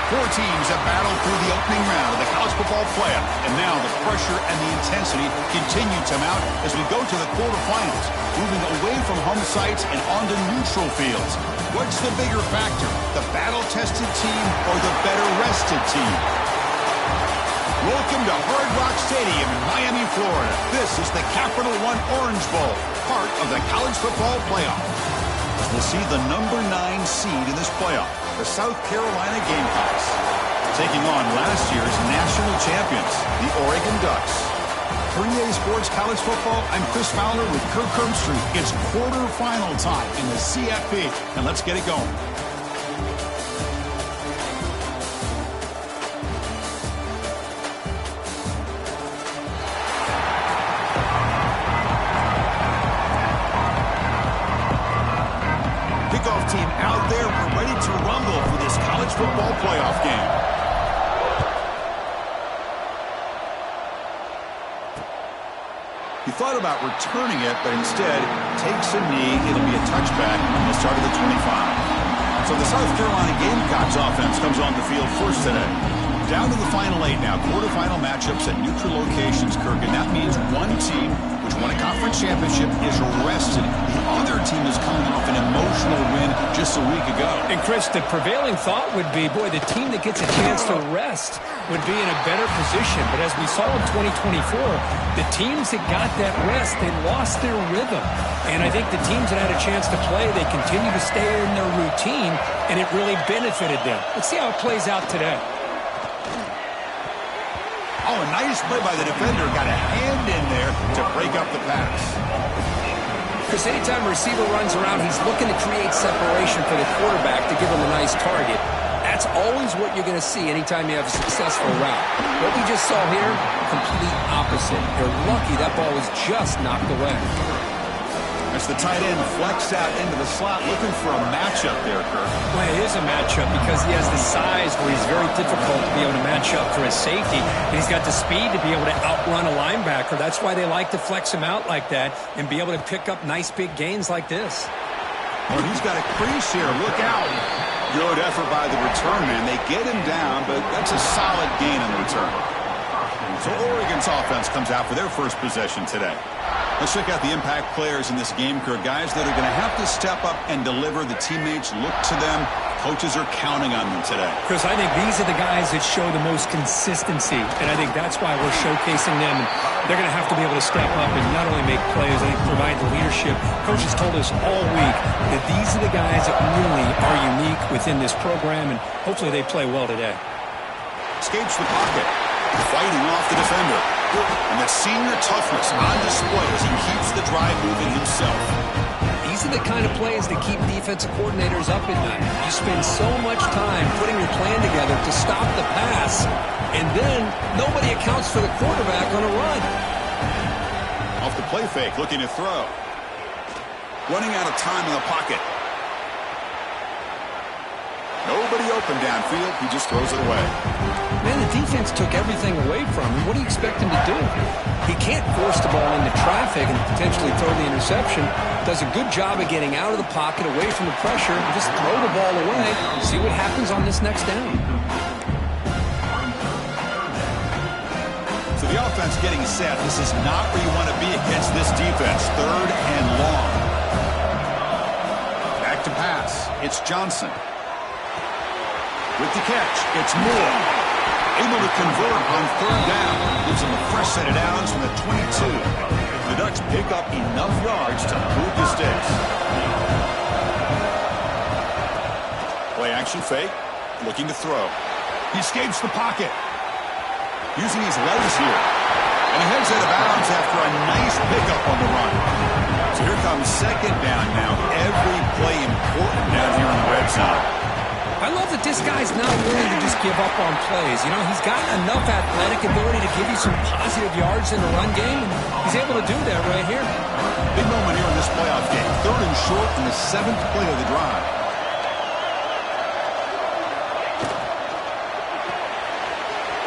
Four teams have battled through the opening round of the college football playoff, and now the pressure and the intensity continue to mount as we go to the quarterfinals, moving away from home sites and onto neutral fields. What's the bigger factor, the battle-tested team or the better-rested team? Welcome to Hard Rock Stadium in Miami, Florida. This is the Capital One Orange Bowl, part of the college football playoff. We'll see the number 9 seed in this playoff, the South Carolina Gamecocks, taking on last year's national champions, the Oregon Ducks. For EA Sports College Football, I'm Chris Fowler with Kirk Herbstreit. It's quarterfinal time in the CFP, and let's get it going. Kickoff team out there. We're ready to rumble for this college football playoff game. He thought about returning it, but instead takes a knee. It'll be a touchback on the start of the 25. So the South Carolina Gamecocks offense comes on the field first today. Down to the final 8 now. Quarterfinal matchups at neutral locations, Kirk. And that means one team, which won a conference championship, is rested. The other team is coming off an emotional win just a week ago. And, Chris, the prevailing thought would be, boy, the team that gets a chance to rest would be in a better position. But as we saw in 2024, the teams that got that rest, they lost their rhythm. And I think the teams that had a chance to play, they continue to stay in their routine, and it really benefited them. Let's see how it plays out today. Oh, a nice play by the defender. Got a hand in there to break up the pass. Because anytime a receiver runs around, he's looking to create separation for the quarterback to give him a nice target. That's always what you're going to see anytime you have a successful route. What we just saw here, complete opposite. They're lucky that ball was just knocked away. As the tight end flex out into the slot, looking for a matchup there, Kirk. Well, it is a matchup because he has the size where he's very difficult to be able to match up for his safety. And he's got the speed to be able to outrun a linebacker. That's why they like to flex him out like that and be able to pick up nice big gains like this. Well, he's got a crease here. Look out. Good effort by the return man. They get him down, but that's a solid gain in the return. So Oregon's offense comes out for their first possession today. Let's check out the impact players in this game, Kirk. Guys that are going to have to step up and deliver. The teammates look to them. Coaches are counting on them today. Chris, I think these are the guys that show the most consistency, and I think that's why we're showcasing them. And they're going to have to be able to step up and not only make plays, I think provide the leadership. Coaches told us all week that these are the guys that really are unique within this program, and hopefully they play well today. Escapes the pocket, fighting off the defender. And that senior toughness on display as he keeps the drive moving himself. These are the kind of plays that keep defensive coordinators up at night. You spend so much time putting your plan together to stop the pass, and then nobody accounts for the quarterback on a run. Off the play fake, looking to throw. Running out of time in the pocket. Nobody open downfield. He just throws it away. Man, the defense took everything away from him. What do you expect him to do? He can't force the ball into traffic and potentially throw the interception. Does a good job of getting out of the pocket, away from the pressure, and just throw the ball away and see what happens on this next down. So the offense getting set. This is not where you want to be against this defense. 3rd and long. Back to pass. It's Johnson. With the catch, it's Moore. Able to convert on 3rd down. Gives him a fresh set of downs from the 22. The Ducks pick up enough yards to move the sticks. Play action fake. Looking to throw. He escapes the pocket. Using his legs here. And he heads out of bounds after a nice pickup on the run. So here comes 2nd down now. Every play important down here in the red zone. I love that this guy's not willing to just give up on plays. You know, he's got enough athletic ability to give you some positive yards in the run game, and he's able to do that right here. Big moment here in this playoff game. 3rd and short in the 7th play of the drive.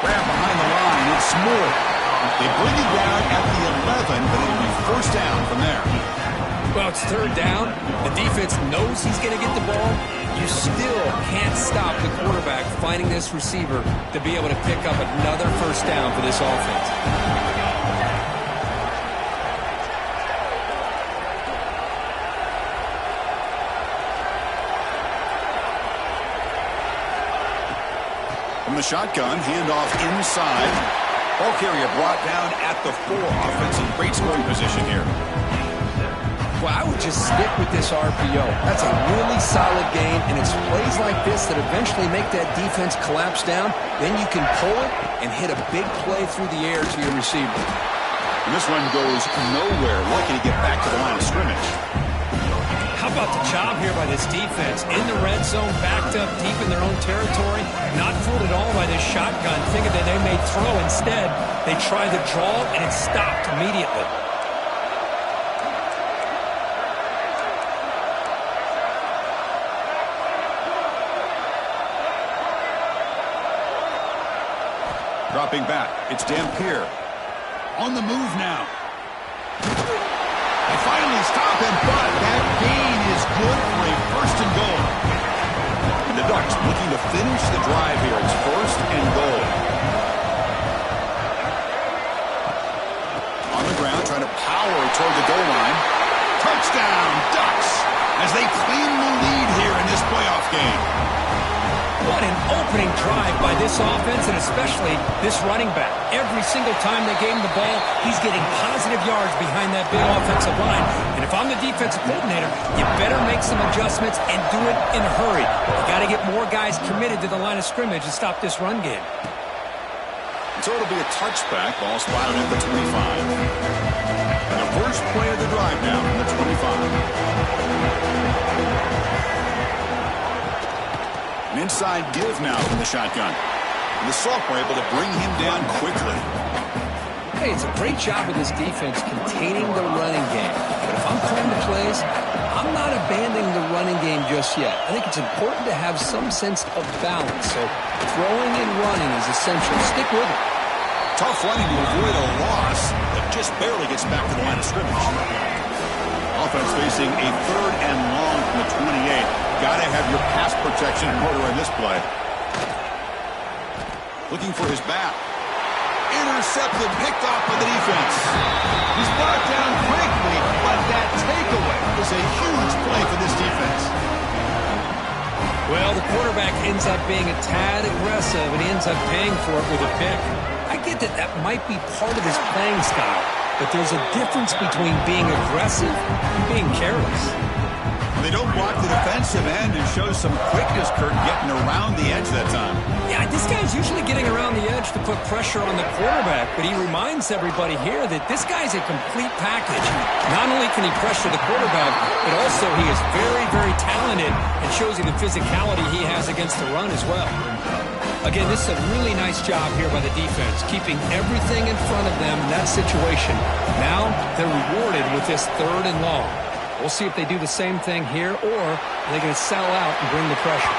Grab behind the line. It's Moore. They bring it down at the 11, but it'll be 1st down from there. Well, it's third down. The defense knows he's going to get the ball. You still can't stop the quarterback finding this receiver to be able to pick up another first down for this offense. From the shotgun, handoff inside. Ball carrier brought down at the 4. Offense in great scoring position here. Well, I would just stick with this RPO. That's a really solid game, and it's plays like this that eventually make that defense collapse down. Then you can pull it and hit a big play through the air to your receiver. And this run goes nowhere. Lucky to get back to the line of scrimmage. How about the job here by this defense? In the red zone, backed up deep in their own territory, not fooled at all by this shotgun, thinking that they may throw. Instead, they tried to draw, and it stopped immediately. Dropping back, it's Dampier. On the move now. They finally stop him, but that gain is good for a first and goal. And the Ducks looking to finish the drive here. It's first and goal. On the ground, trying to power toward the goal line. Touchdown, Ducks, as they claim the lead here in this playoff game. What an opening drive by this offense, and especially this running back. Every single time they gave him the ball, he's getting positive yards behind that big offensive line. And if I'm the defensive coordinator, you better make some adjustments and do it in a hurry. You got to get more guys committed to the line of scrimmage to stop this run game. So it'll be a touchback. Ball spotted at the 25. The first play of the drive now from the 25. An inside give now from the shotgun. And the sophomore able to bring him down quickly. Hey, it's a great job of this defense containing the running game. But if I'm calling the plays, I'm not abandoning the running game just yet. I think it's important to have some sense of balance. So throwing and running is essential. Stick with it. Tough running to avoid a loss, but just barely gets back to the line of scrimmage. Offense facing a third and long from the 28. Got to have your pass protection in order in this play. Looking for his back. Intercepted, picked off by the defense. He's brought down quickly, but that takeaway is a huge play for this defense. Well, the quarterback ends up being a tad aggressive, and he ends up paying for it with a pick. I get that that might be part of his playing style, but there's a difference between being aggressive and being careless. They don't block the defensive end and show some quickness, Kurt, getting around the edge that time. Yeah, this guy's usually getting around the edge to put pressure on the quarterback, but he reminds everybody here that this guy's a complete package. Not only can he pressure the quarterback, but also he is very, very talented and shows you the physicality he has against the run as well. Again, this is a really nice job here by the defense, keeping everything in front of them in that situation. Now they're rewarded with this third and long. We'll see if they do the same thing here, or they're going to sell out and bring the pressure.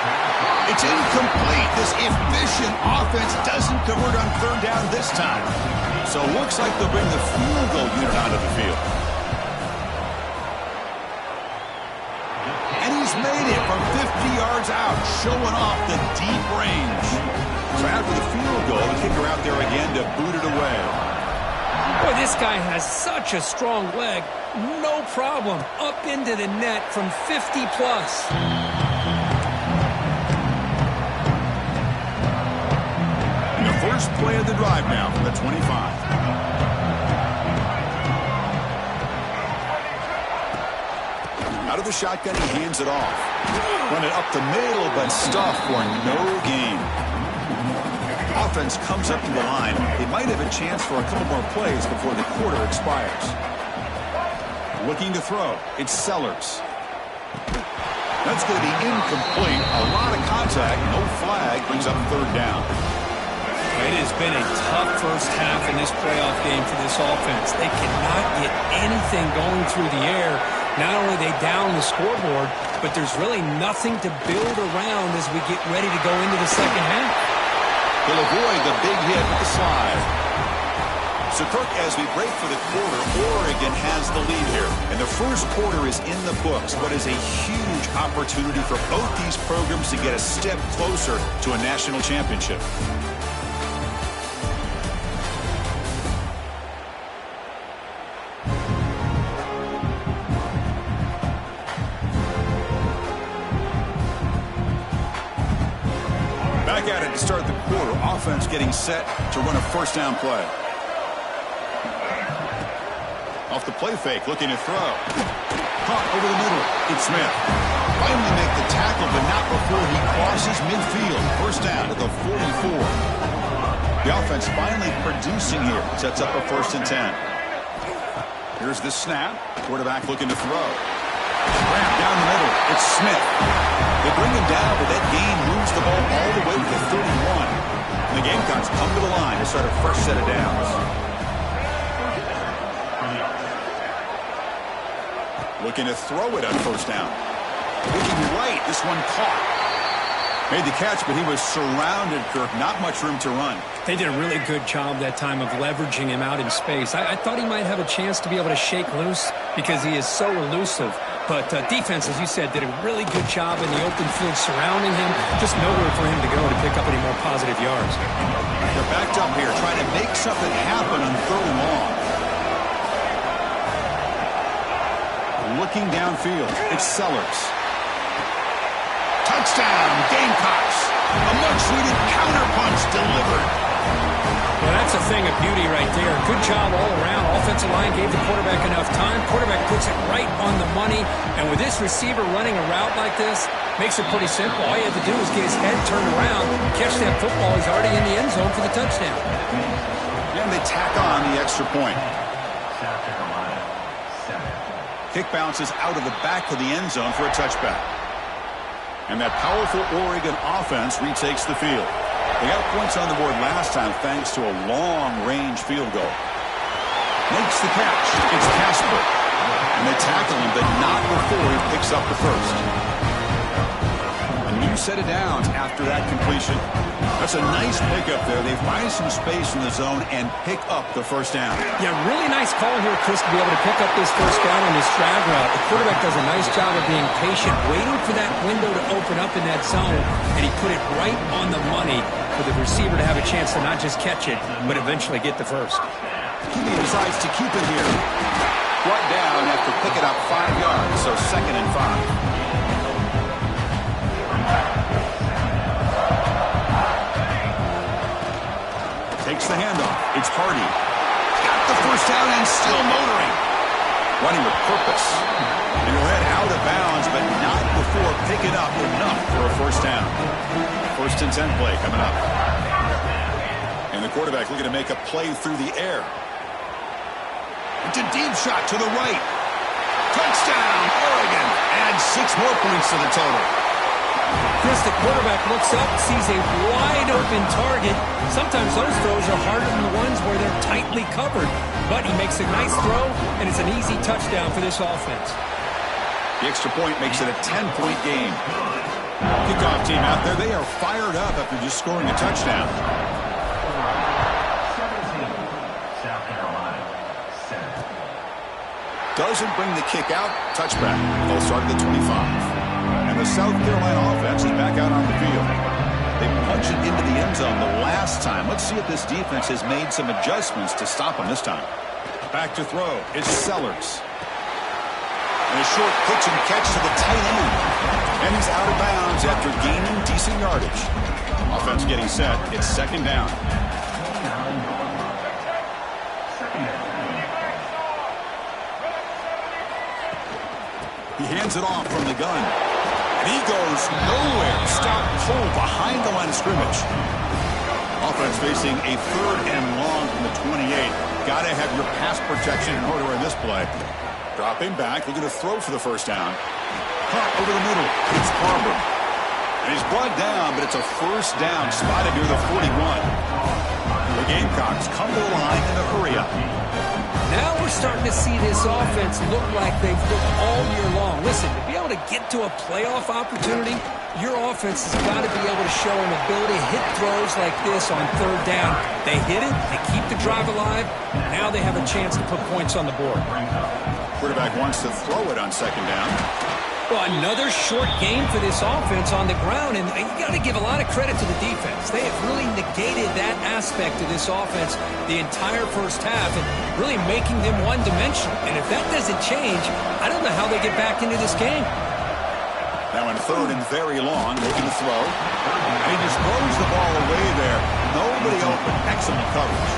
It's incomplete. This efficient offense doesn't convert on third down this time. So it looks like they'll bring the field goal unit onto the field. And he's made it from 50 yards out, showing off the deep range. So after the field goal, the kicker out there again to boot it away. Boy, this guy has such a strong leg. No problem. Up into the net from 50 plus. And the first play of the drive now from the 25. Out of the shotgun, he hands it off. Run it up the middle, but stuffed for no gain. Offense comes up to the line. They might have a chance for a couple more plays before the quarter expires. Looking to throw. It's Sellers. That's going to be incomplete. A lot of contact. No flag. Brings up third down. It has been a tough first half in this playoff game for this offense. They cannot get anything going through the air. Not only are they down the scoreboard, but there's really nothing to build around as we get ready to go into the second half. He'll avoid the big hit with the slide. So, Kirk, as we break for the quarter, Oregon has the lead here. And the first quarter is in the books. What is a huge opportunity for both these programs to get a step closer to a national championship. Back at it to start the quarter. Offense getting set to run a first down play. Off the play fake, looking to throw. Caught over the middle. It's Smith. Finally make the tackle, but not before he crosses midfield. First down to the 44. The offense finally producing here. Sets up a 1st and 10. Here's the snap. Quarterback looking to throw. Wrap down the middle. It's Smith. They bring him down, but that gain moves the ball all the way to the 31. And the Gamecocks come to the line to start a fresh set of downs. Looking to throw it on first down. Looking right. This one caught. Made the catch, but he was surrounded, Kirk. Not much room to run. They did a really good job that time of leveraging him out in space. I thought he might have a chance to be able to shake loose because he is so elusive. But defense, as you said, did a really good job in the open field surrounding him. Just nowhere for him to go to pick up any more positive yards. They're backed up here, trying to make something happen on 3rd and long. Looking downfield, it's Sellers. Touchdown, Gamecocks. A much-needed counterpunch delivered. Well, that's a thing of beauty right there. Good job all around. Offensive line gave the quarterback enough time. Quarterback puts it right on the money. And with this receiver running a route like this, makes it pretty simple. All you have to do is get his head turned around, catch that football. He's already in the end zone for the touchdown. And they tack on the extra point. Kick bounces out of the back of the end zone for a touchback. And that powerful Oregon offense retakes the field. They got points on the board last time thanks to a long-range field goal. Makes the catch. It's Casper. And they tackle him, but not before he picks up the first. A new set of downs after that completion. That's a nice pickup there. They find some space in the zone and pick up the first down. Yeah, really nice call here, Chris, to be able to pick up this first down on this drag route. The quarterback does a nice job of being patient, waiting for that window to open up in that zone, and he put it right on the money for the receiver to have a chance to not just catch it, but eventually get the first. He decides to keep it here. Brought down after picking up 5 yards, so 2nd and 5. Takes the handoff. It's Hardy. Got the first down and still motoring. Running with purpose. And he'll head out of bounds, but not before picking up enough for a first down. 1st and 10 play coming up. And the quarterback looking to make a play through the air. It's a deep shot to the right. Touchdown, Oregon. Adds 6 more points to the total. Chris, the quarterback looks up, sees a wide-open target. Sometimes those throws are harder than the ones where they're tightly covered. But he makes a nice throw, and it's an easy touchdown for this offense. The extra point makes it a 10-point game. Kickoff team out there, they are fired up after just scoring a touchdown. Doesn't bring the kick out. Touchback. They'll start at the 25. And the South Carolina offense is back out on the field. They punched it into the end zone the last time. Let's see if this defense has made some adjustments to stop them this time. Back to throw. It's Sellers. And a short pitch and catch to the tight end. And he's out of bounds after gaining decent yardage. Offense getting set. It's 2nd down. He hands it off from the gun. And he goes nowhere. Stop pull behind the line of scrimmage. Offense facing a 3rd and long from the 28. Got to have your pass protection in order in this play. Dropping back, looking to throw for the first down. Caught over the middle. It's Barber. And he's brought down, but it's a first down spotted near the 41. The Gamecocks come to the line in a hurry up. Now we're we're starting to see this offense look like they've looked all year long. Listen, to be able to get to a playoff opportunity, your offense has got to be able to show an ability to hit throws like this on third down. They hit it, they keep the drive alive, now they have a chance to put points on the board. Quarterback wants to throw it on second down. Well, another short game for this offense on the ground, and you got to give a lot of credit to the defense. They have really negated that aspect of this offense the entire first half and really making them one-dimensional. And if that doesn't change, I don't know how they get back into this game. Now in third and very long, looking to throw. And he just throws the ball away there. Nobody open. Excellent coverage.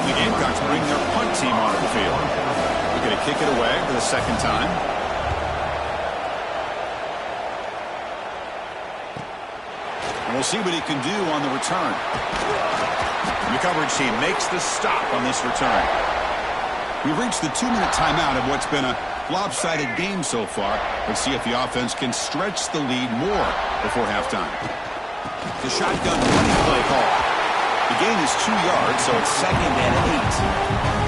The Gamecocks bring their punt team onto the field. They're going to kick it away for the second time. We'll see what he can do on the return. The coverage team makes the stop on this return. We've reached the 2-minute timeout of what's been a lopsided game so far. Let's see if the offense can stretch the lead more before halftime. The shotgun running play call. The gain is 2 yards, so it's 2nd and 8.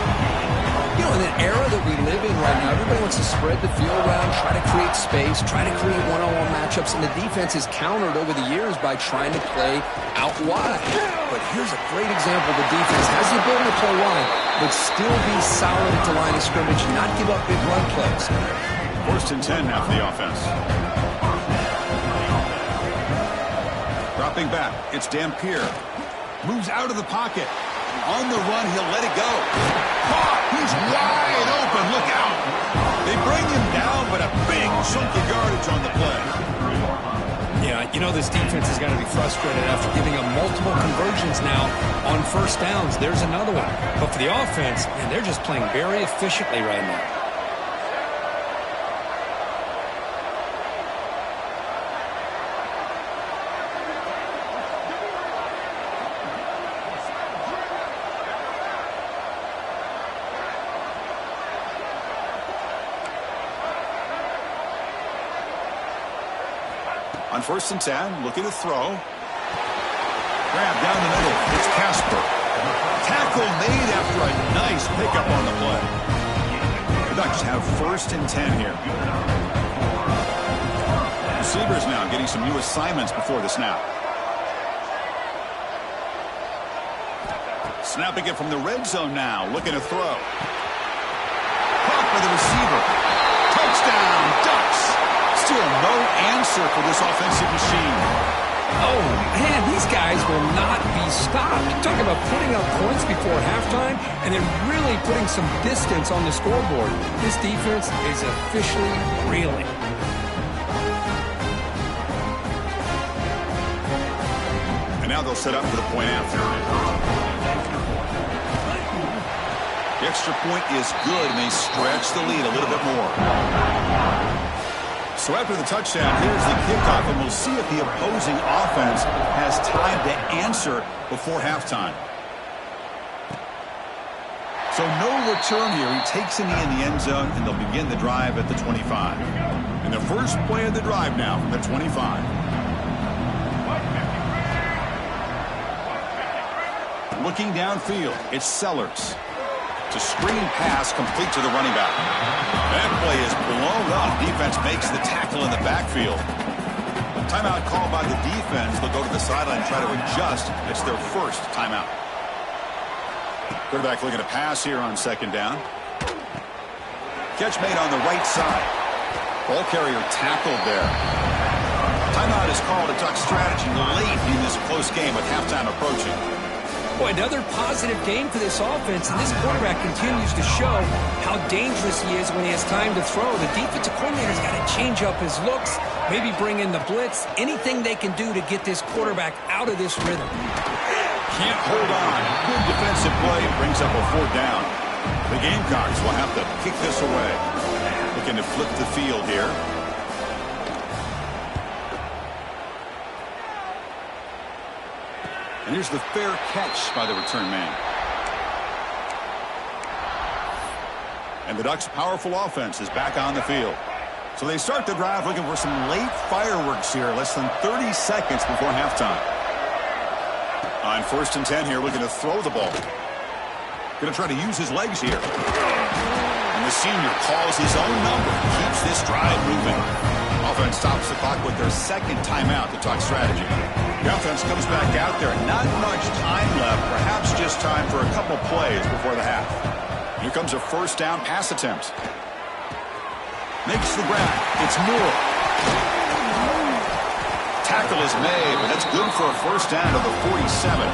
You know, in an era that we live in right now, everybody wants to spread the field around, try to create space, try to create one-on-one matchups, and the defense is countered over the years by trying to play out wide. But here's a great example. The defense has the ability to play wide, but still be solid at the line of scrimmage, not give up big run plays. 1st and 10 now for the offense. Dropping back, it's Dampier. Moves out of the pocket. On the run, he'll let it go. Caught! He's wide open. Look out! They bring him down, but a big chunk of yardage on the play. Yeah, you know this defense is going to be frustrated after giving up multiple conversions now on first downs. There's another one. But for the offense, man, they're just playing very efficiently right now. On 1st and 10, looking to throw. Grab down the middle. It's Casper. Tackle made after a nice pickup on the play. The Ducks have 1st and 10 here. Receivers now getting some new assignments before the snap. Snapping it from the red zone now. Looking to throw. Caught by the receiver. Touchdown, Ducks. Still no answer for this offensive machine. Oh, man, these guys will not be stopped. Talking about putting up points before halftime and then really putting some distance on the scoreboard. This defense is officially reeling. And now they'll set up for the point after. The extra point is good, and they stretch the lead a little bit more. So after the touchdown, here's the kickoff, and we'll see if the opposing offense has time to answer before halftime. So no return here. He takes a knee in the end zone, and they'll begin the drive at the 25. And the first play of the drive now from the 25. Looking downfield, it's Sellers. To screen pass complete to the running back. That play is blown up. Defense makes the tackle in the backfield. Timeout called by the defense. They'll go to the sideline and try to adjust. It's their first timeout. Quarterback looking to pass here on 2nd down. Catch made on the right side. Ball carrier tackled there. Timeout is called. A Duck strategy late in this close game with halftime approaching. Boy, another positive game for this offense, and this quarterback continues to show how dangerous he is when he has time to throw. The defensive coordinator's got to change up his looks, maybe bring in the blitz, anything they can do to get this quarterback out of this rhythm. Can't hold on. Good defensive play brings up a 4th down. The Gamecocks will have to kick this away. Looking to flip the field here. And here's the fair catch by the return man. And the Ducks' powerful offense is back on the field. So they start the drive looking for some late fireworks here, less than 30 seconds before halftime. On 1st and 10 here, looking to throw the ball. Going to try to use his legs here. And the senior calls his own number and keeps this drive moving. Offense stops the clock with their second timeout to talk strategy. The offense comes back out there. Not much time left. Perhaps just time for a couple plays before the half. Here comes a first down pass attempt. Makes the grab. It's Moore. Tackle is made, but that's good for a first down to the 47.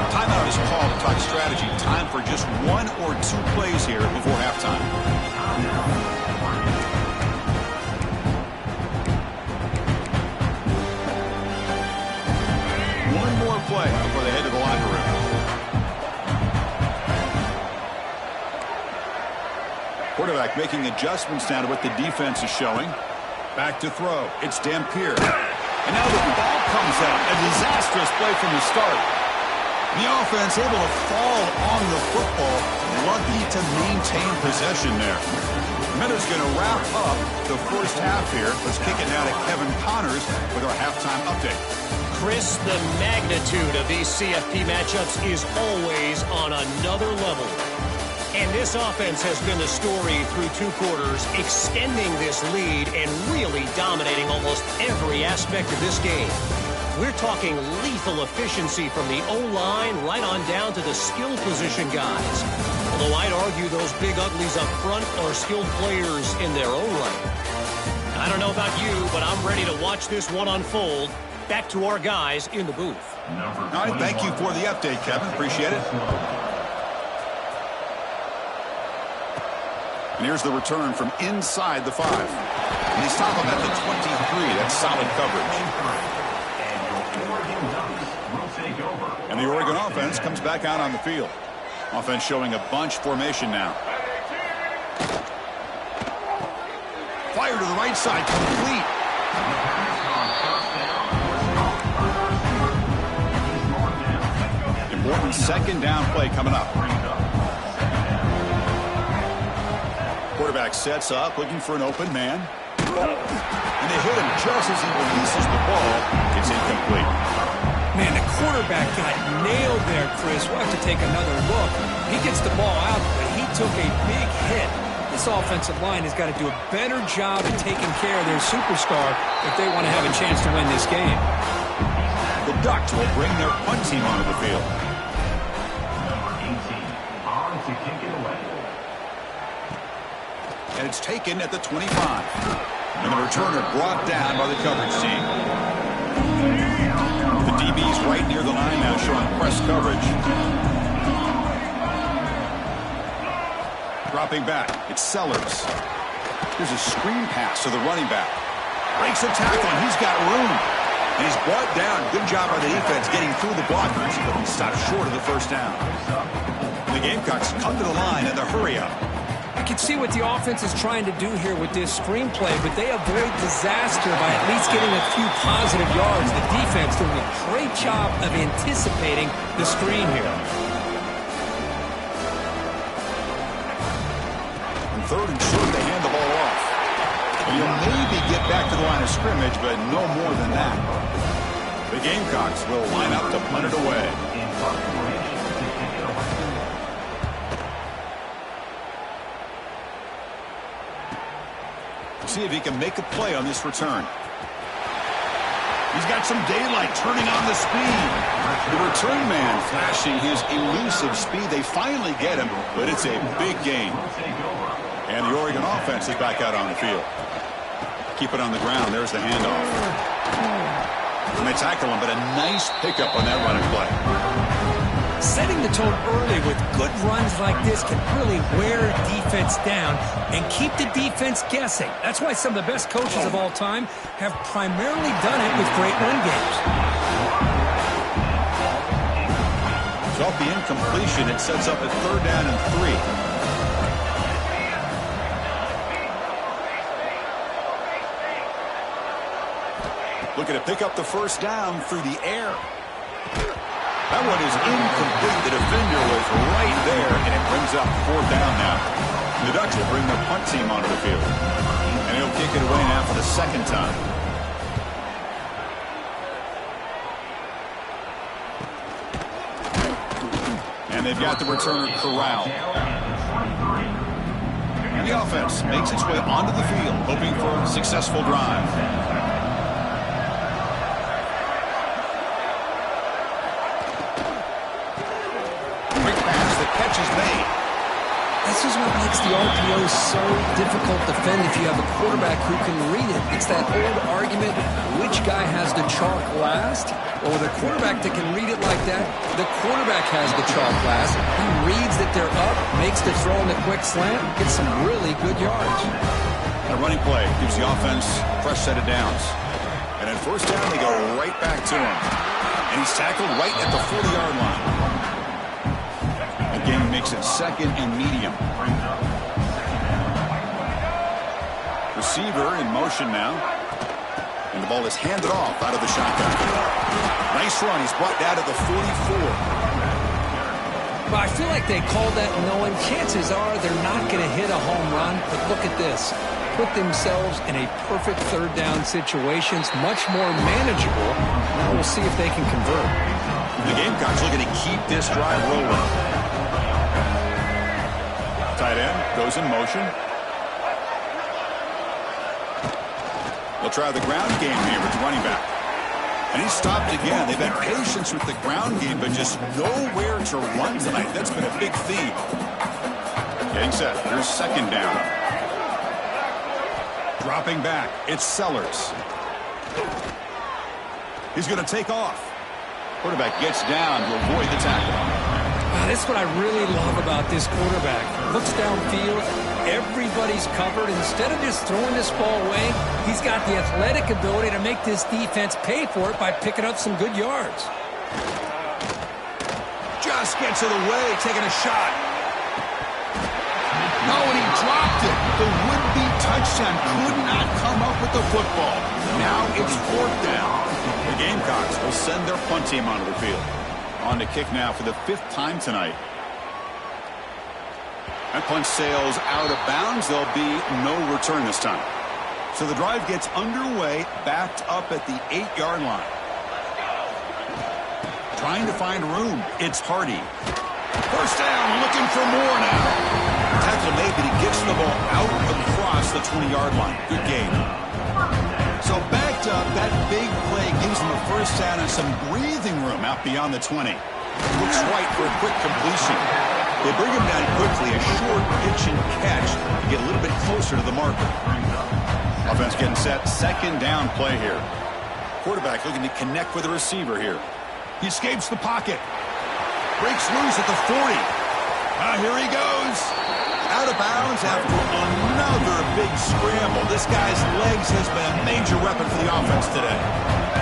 Timeout is called to talk strategy. Time for just one or two plays here before halftime. One more play before they head to the locker room. Quarterback making adjustments now to what the defense is showing. Back to throw. It's Dampier. And now the ball comes out. A disastrous play from the start. The offense able to fall on the football. Lucky to maintain possession there. Minutes going to wrap up the first half here. Let's kick it now to Kevin Connors with our halftime update. Chris, the magnitude of these CFP matchups is always on another level. And this offense has been the story through two quarters, extending this lead and really dominating almost every aspect of this game. We're talking lethal efficiency from the O-line right on down to the skill position guys. Although I'd argue those big uglies up front are skilled players in their own right. I don't know about you, but I'm ready to watch this one unfold. Back to our guys in the booth. All right, thank you for the update, Kevin. Appreciate it. And here's the return from inside the 5. And they stop him at the 23. That's solid coverage. And the Oregon offense comes back out on the field. Offense showing a bunch formation now. Fire to the right side, complete. Important second down play coming up. Quarterback sets up, looking for an open man. And they hit him just as he releases the ball. It's incomplete. Man, the quarterback got nailed there, Chris. We'll have to take another look. He gets the ball out, but he took a big hit. This offensive line has got to do a better job of taking care of their superstar if they want to have a chance to win this game. The Ducks will bring their punt team onto the field. And it's taken at the 25. And the returner brought down by the coverage team. The DB's right near the line now, showing press coverage. Dropping back, it's Sellers. Here's a screen pass to the running back. Breaks a tackle, and he's got room. And he's brought down. Good job by the defense getting through the blockers, but he stopped short of the first down. And the Gamecocks come to the line in the hurry-up. You can see what the offense is trying to do here with this screenplay, but they avoid disaster by at least getting a few positive yards. The defense doing a great job of anticipating the screen here. And third and short, they hand the ball off. And you'll maybe get back to the line of scrimmage, but no more than that. The Gamecocks will line up to punt it away. See if he can make a play on this return. He's got some daylight, turning on the speed. The return man flashing his elusive speed. They finally get him, but it's a big gain. And the Oregon offense is back out on the field. Keep it on the ground. There's the handoff. And they tackle him, but a nice pickup on that running play. Setting the tone early with good runs like this can really wear defense down and keep the defense guessing. That's why some of the best coaches of all time have primarily done it with great run games. So off the incompletion, it sets up a third down and 3. Looking to pick up the first down through the air. That one is incomplete. The defender was right there, and it brings up fourth down now. The Ducks will bring their punt team onto the field. And he'll kick it away now for the second time. And they've got the returner corralled. The offense makes its way onto the field, hoping for a successful drive. Quick pass, the catch is made. This is what makes the RPO so difficult to defend if you have a quarterback who can read it. It's that old argument, which guy has the chalk last? Well, with a quarterback that can read it like that, the quarterback has the chalk last. He reads that they're up, makes the throw in the quick slant, gets some really good yards. And a running play gives the offense a fresh set of downs. And at first down, they go right back to him. And he's tackled right at the 40-yard line. Again, makes it second and medium. Receiver in motion now. And the ball is handed off out of the shotgun. Nice run. He's brought down to the 44. But I feel like they called that knowing chances are they're not going to hit a home run. But look at this. Put themselves in a perfect third down situation. It's much more manageable. Now we'll see if they can convert. The Gamecocks looking to keep this drive rolling. Tight end goes in motion. They'll try the ground game here with the running back. And he's stopped again. They've had patience with the ground game, but just nowhere to run tonight. That's been a big theme. Getting set. Here's second down. Dropping back. It's Sellers. He's going to take off. Quarterback gets down to avoid the tackle. That's what I really love about this quarterback. Looks downfield. Everybody's covered. Instead of just throwing this ball away, he's got the athletic ability to make this defense pay for it by picking up some good yards. Just gets in the way, taking a shot. Oh, and he dropped it. The would-be touchdown could not come up with the football. Now it's fourth down. The Gamecocks will send their punt team onto the field. On to kick now for the 5th time tonight. That punt sails out of bounds. There'll be no return this time. So the drive gets underway, backed up at the 8-yard line. Trying to find room. It's Hardy. First down, looking for more now. Tackle made, but he gets the ball out across the 20-yard line. Good game. So backed up, that big play gives them a first down and some breathing room out beyond the 20. Looks right for a quick completion. They bring him down quickly, a short pitch and catch to get a little bit closer to the marker. Offense getting set, second down play here. Quarterback looking to connect with the receiver here. He escapes the pocket. Breaks loose at the 40. Here he goes. Out of bounds after another big scramble. This guy's legs has been a major weapon for the offense today.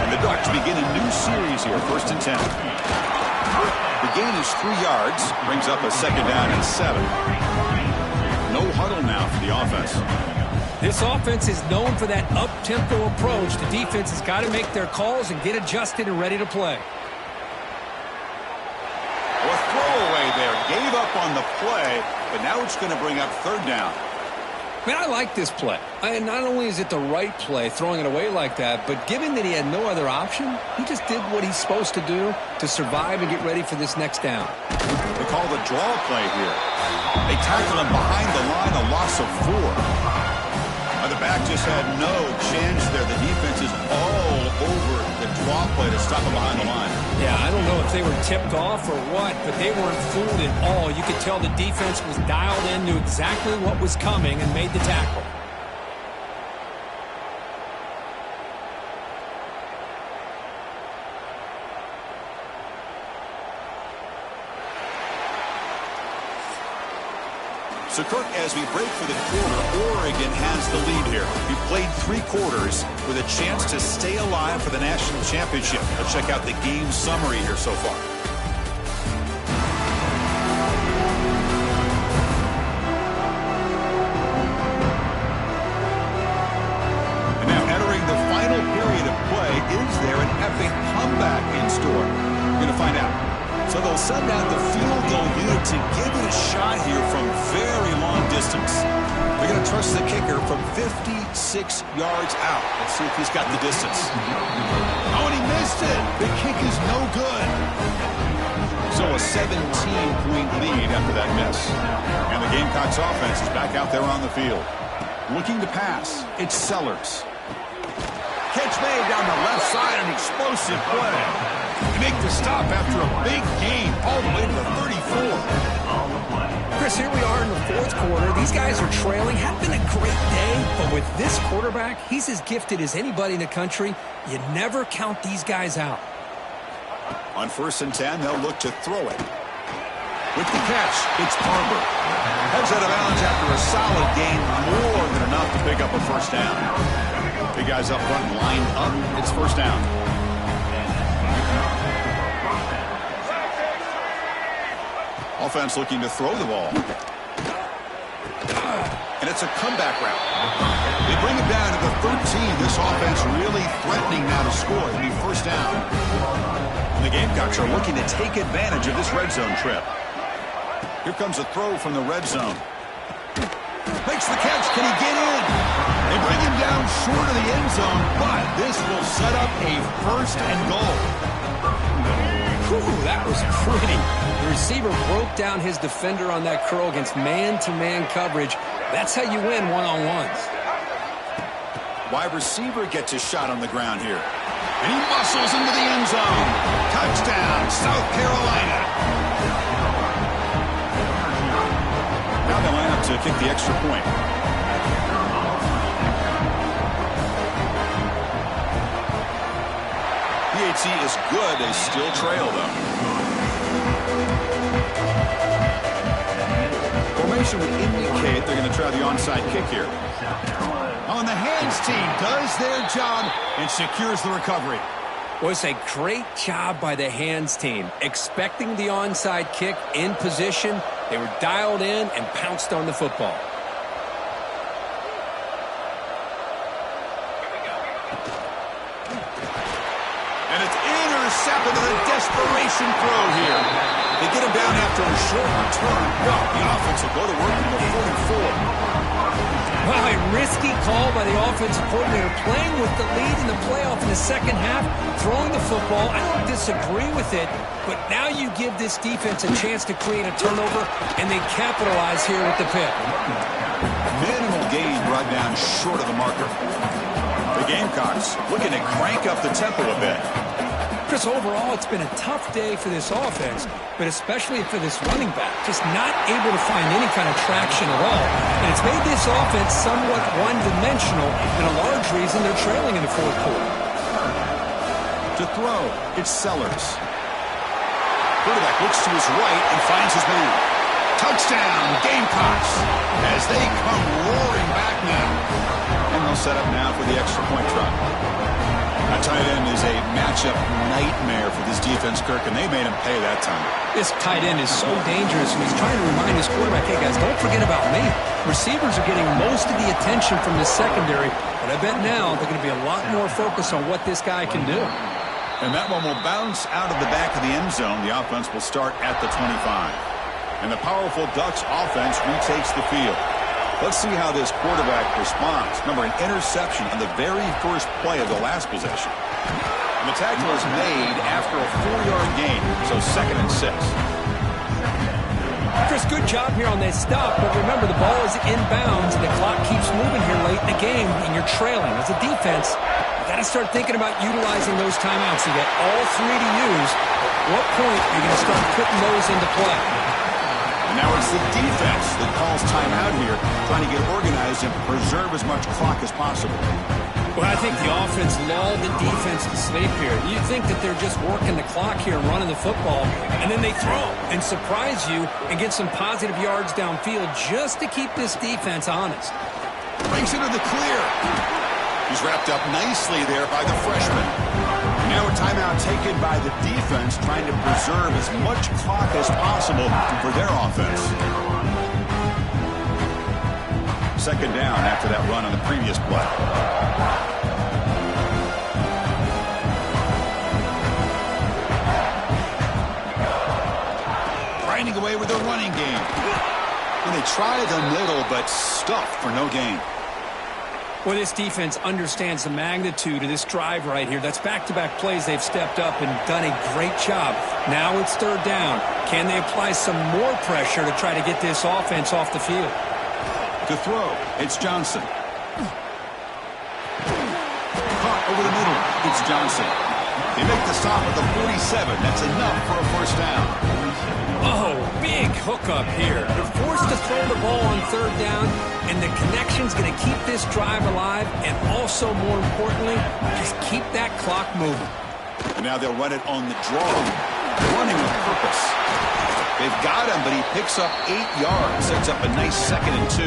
And the Ducks begin a new series here, 1st and 10. The gain is 3 yards, brings up a second down and 7. No huddle now for the offense. This offense is known for that up-tempo approach. The defense has got to make their calls and get adjusted and ready to play. A throwaway there. Gave up on the play, but now it's going to bring up 3rd down. Man, I like this play. And not only is it the right play, throwing it away like that, but given that he had no other option, he just did what he's supposed to do to survive and get ready for this next down. They call the draw play here. They tackle him behind the line, a loss of 4. The back just had no chance there. The defense is all over the draw play to stop him behind the line. Yeah, I don't know if they were tipped off or what, but they weren't fooled at all. You could tell the defense was dialed in, knew exactly what was coming, and made the tackle. So, Kirk, as we break for the quarter, Oregon has the lead here. We played 3 quarters with a chance to stay alive for the national championship. Let's check out the game summary here so far. And now entering the final period of play, is there an epic comeback in store? We're going to find out. So they'll send out the field goal unit to give it a shot here from very long distance. They're going to trust the kicker from 56 yards out. Let's see if he's got the distance. Oh, and he missed it. The kick is no good. So a 17-point lead after that miss. And the Gamecocks offense is back out there on the field. Looking to pass. It's Sellers. Catch made down the left side, an explosive play. They make the stop after a big gain all the way to the 34. Chris, here we are in the fourth quarter. These guys are trailing. Had been a great day, but with this quarterback, he's as gifted as anybody in the country. You never count these guys out. On 1st and 10, they'll look to throw it. With the catch, it's Barber. Heads out of bounds after a solid gain, more than enough to pick up a first down. Big guys up front lined up. It's first down. Offense looking to throw the ball. And it's a comeback route. They bring it down to the 13. This offense really threatening now to score. It'll be first down. And the Gamecocks are looking to take advantage of this red zone trip. Here comes a throw from the red zone. Makes the catch. Can he get in? They bring him down short of the end zone, but this will set up a first and goal. Whew, that was pretty. The receiver broke down his defender on that curl against man-to-man coverage. That's how you win one-on-ones. Wide receiver gets a shot on the ground here. And he muscles into the end zone. Touchdown, South Carolina. Now they line up to kick the extra point. PHC is good. They still trail, though. Formation would indicate they're going to try the onside kick here. On the hands team does their job and secures the recovery. Was a great job by the hands team. Expecting the onside kick in position, they were dialed in and pounced on the football. And it's intercepted with a desperation throw here. They get him down after a short return. Well, the offense will go to work from the 44. Wow, a risky call by the offensive coordinator, playing with the lead in the playoff in the second half, throwing the football. I don't disagree with it, but now you give this defense a chance to create a turnover, and they capitalize here with the pick. Minimal gain brought down short of the marker. The Gamecocks looking to crank up the tempo a bit. Chris, overall, it's been a tough day for this offense, but especially for this running back. Just not able to find any kind of traction at all. And it's made this offense somewhat one-dimensional, and a large reason they're trailing in the fourth quarter. To throw, it's Sellers. Quarterback looks to his right and finds his man. Touchdown, Gamecocks, as they come roaring back now. And they'll set up now for the extra point try. That tight end is a matchup nightmare for this defense, Kirk, and they made him pay that time. This tight end is so dangerous, and he's trying to remind his quarterback, hey, guys, don't forget about me. Receivers are getting most of the attention from the secondary, but I bet now they're going to be a lot more focused on what this guy can do. And that one will bounce out of the back of the end zone. The offense will start at the 25. And the powerful Ducks offense retakes the field. Let's see how this quarterback responds. Remember, an interception on the very first play of the last possession. And the tackle is made after a 4-yard gain, so 2nd and 6. Chris, good job here on that stop, but remember, the ball is inbounds, and the clock keeps moving here late in the game, and you're trailing. As a defense, you got to start thinking about utilizing those timeouts. You get all 3 to use. At what point are you going to start putting those into play? Now it's the defense that calls timeout here, trying to get organized and preserve as much clock as possible. Well, I think the offense lulled the defense to sleep here. You think that they're just working the clock here and running the football, and then they throw and surprise you and get some positive yards downfield just to keep this defense honest. Brings it to the clear. He's wrapped up nicely there by the freshman. Now a timeout taken by the defense, trying to preserve as much clock as possible for their offense. 2nd down after that run on the previous play. Grinding away with their running game. And they try the middle, but stuffed for no gain. Well, this defense understands the magnitude of this drive right here. That's back-to-back plays they've stepped up and done a great job. Now it's third down. Can they apply some more pressure to try to get this offense off the field? To throw, it's Johnson. Caught over the middle. It's Johnson. They make the stop at the 47. That's enough for a first down. Oh, big hookup here. They're forced to throw the ball on third down, and the connection's going to keep this drive alive, and also, more importantly, just keep that clock moving. And now they'll run it on the draw. Running with purpose. They've got him, but he picks up 8 yards. Sets up a nice 2nd and 2.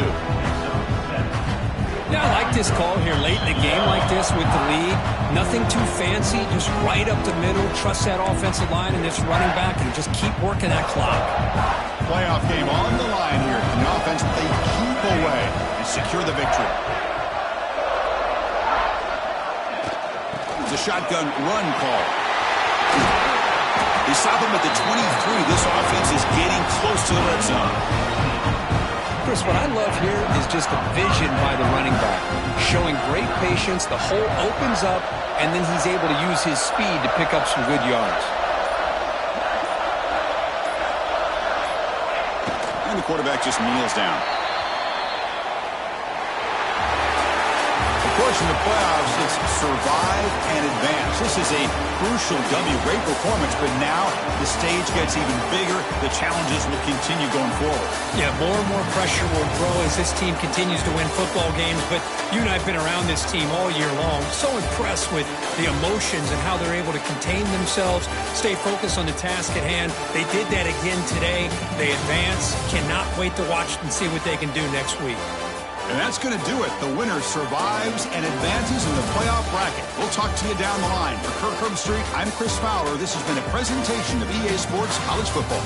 Yeah, I like this call here late in a game like this with the lead. Nothing too fancy, just right up the middle. Trust that offensive line and this running back and just keep working that clock. Playoff game on the line here. The offense, they keep away and secure the victory. It's a shotgun run call. They stop him at the 23. This offense is getting close to the red zone. Chris, what I love here is just the vision by the running back. Showing great patience, the hole opens up, and then he's able to use his speed to pick up some good yards. And the quarterback just kneels down. Of course, in the playoffs, it's survive and advance. This is a crucial W. Great performance, but now the stage gets even bigger. The challenges will continue going forward. Yeah, more and more pressure will grow as this team continues to win football games, but you and I have been around this team all year long. So impressed with the emotions and how they're able to contain themselves, stay focused on the task at hand. They did that again today. They advance. Cannot wait to watch and see what they can do next week. And that's going to do it. The winner survives and advances in the playoff bracket. We'll talk to you down the line. For Kirk Herbstreit, I'm Chris Fowler. This has been a presentation of EA Sports College Football.